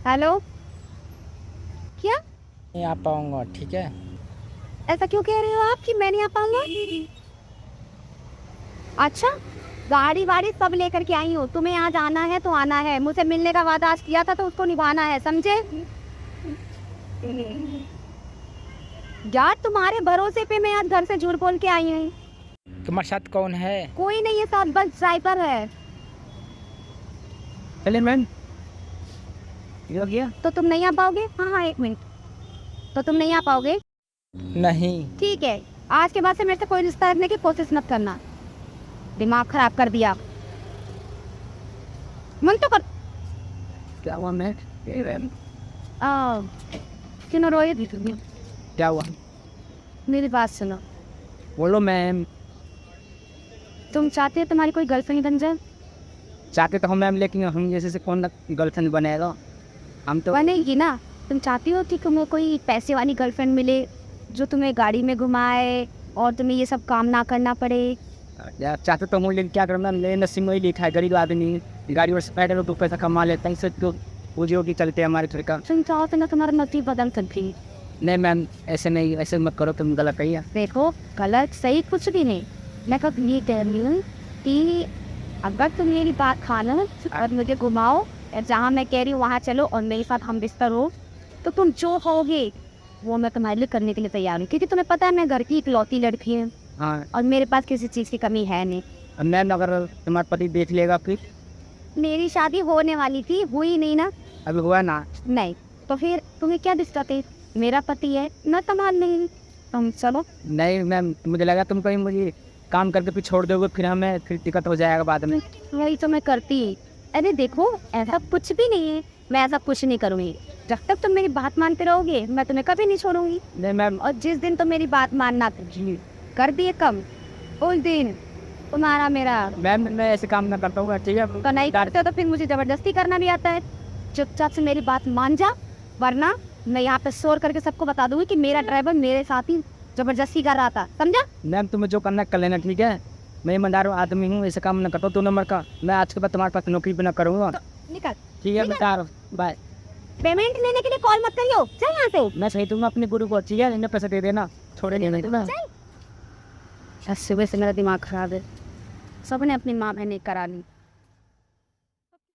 Hello. क्या? नहीं आ पाऊंगा, ठीक है। ऐसा क्यों कह रहे हो आप कि मैं नहीं आ पाऊंगा? अच्छा, गाड़ी वाड़ी सब लेकर के आई हूँ। तुम्हें आज आना है तो आना है। मुझसे मिलने का वादा आज किया था तो उसको निभाना है, समझे? यार तुम्हारे भरोसे पे मैं आज घर से झूठ बोल के आई हूँ। तुम्हारे साथ कौन है? कोई नहीं है साथ, बस ड्राइवर है। चलिए मैम, ये हो गया। तो तुम नहीं आ पाओगे? हाँ हाँ, 1 मिनट। तो तुम नहीं आ पाओगे? नहीं। ठीक है, आज के बाद से मेरे से कोई रिश्ता रखने की कोशिश मत करना। दिमाग खराब कर दिया। मन तो कर। क्या हुआ मैम? आ, क्यों रोए? क्या हुआ? मेरी बात सुनो। बोलो मैम। तुम चाहते हो तुम्हारी कोई गर्लफ्रेंड बन जाए? चाहते तो हम मैम, लेकिन हम जैसे से कौन गर्लफ्रेंड बनेगा? हम तो बनेगी ना। तुम चाहती हो कि तुम्हें कोई पैसे वाली गर्लफ्रेंड मिले जो तुम्हें गाड़ी में घुमाए और तुम्हें ये सब काम ना करना पड़े? यार चाहते तो हम, लेकिन क्या करें मैम, मेरे नसीब में ही लिखा है। गरीब आदमी गाड़ी और बैठे लोग तो पैसा कमा लेते हैं, इससे तो पूजियों की चलते हैं हमारे का। तुम चाहो तो ना तुम्हारा नसीब बदल सकती। नहीं मैम, ऐसे नहीं, ऐसे मत करो, तुम गलत कही है। देखो, गलत सही कुछ भी नहीं। मैं कब ये कह रही हूँ कि अगर तुम मेरी बात खाना और मुझे घुमाओ और जहाँ मैं कह रही हूँ वहाँ चलो और मेरे साथ हम बिस्तर हो, तो तुम जो कहोगे वो मैं तुम्हारे लिए करने के लिए तैयार हूँ। क्योंकि तुम्हें पता है मैं घर की इकलौती लड़की हूँ। हाँ। और मेरे पास किसी चीज़ की कमी है नहीं। मैम अगर तुम्हारा पति देख लेगा फिर? मेरी शादी होने वाली थी, हुई नहीं ना। अभी हुआ ना? नहीं तो फिर तुम्हें क्या दिक्कत है? मेरा पति है ना, संभाल नहीं। तुम चलो। नहीं मैम, मुझे लगा तुम कहीं मुझे काम करके फिर छोड़ दोगे, फिर हमें फिर दिक्कत हो जाएगा बाद में। वही तो मैं करती। अरे देखो, ऐसा कुछ भी नहीं है। मैं ऐसा कुछ नहीं करूँगी। जब तक तुम मेरी बात मानते रहोगे मैं तुम्हें कभी नहीं छोड़ूंगी। नहीं मैम। और जिस दिन तुम मेरी बात मानना कर दिए कम, उस दिन तुम्हारा मेरा। मैम मैं ऐसे काम ना करता हूँ, ठीक है? तो नहीं करते हो तो फिर मुझे जबरदस्ती करना भी आता है। चुपचाप से मेरी बात मान जा, वरना मैं यहाँ पे शोर करके सबको बता दूंगी कि मेरा ड्राइवर मेरे साथ ही जबरदस्ती कर रहा था, समझा? मैम तुम्हें जो करना है कर लेना, ठीक है? मैं ईमानदार आदमी हूँ, ऐसे काम ना करता हूँ 2 नंबर का। मैं आज के बाद तुम्हारे पास नौकरी भी ना करूँगा। तो निकल। ठीक है बता रहा हूँ, बाय। पेमेंट लेने के लिए कॉल मत करियो, चल यहाँ से। मैं सही दूंगा अपने गुरु को, ठीक है? इन्हें पैसे दे देना, छोड़े नहीं ना। सुबह से मेरा दिमाग खराब है। सबने अपनी माँ बहने करा ली।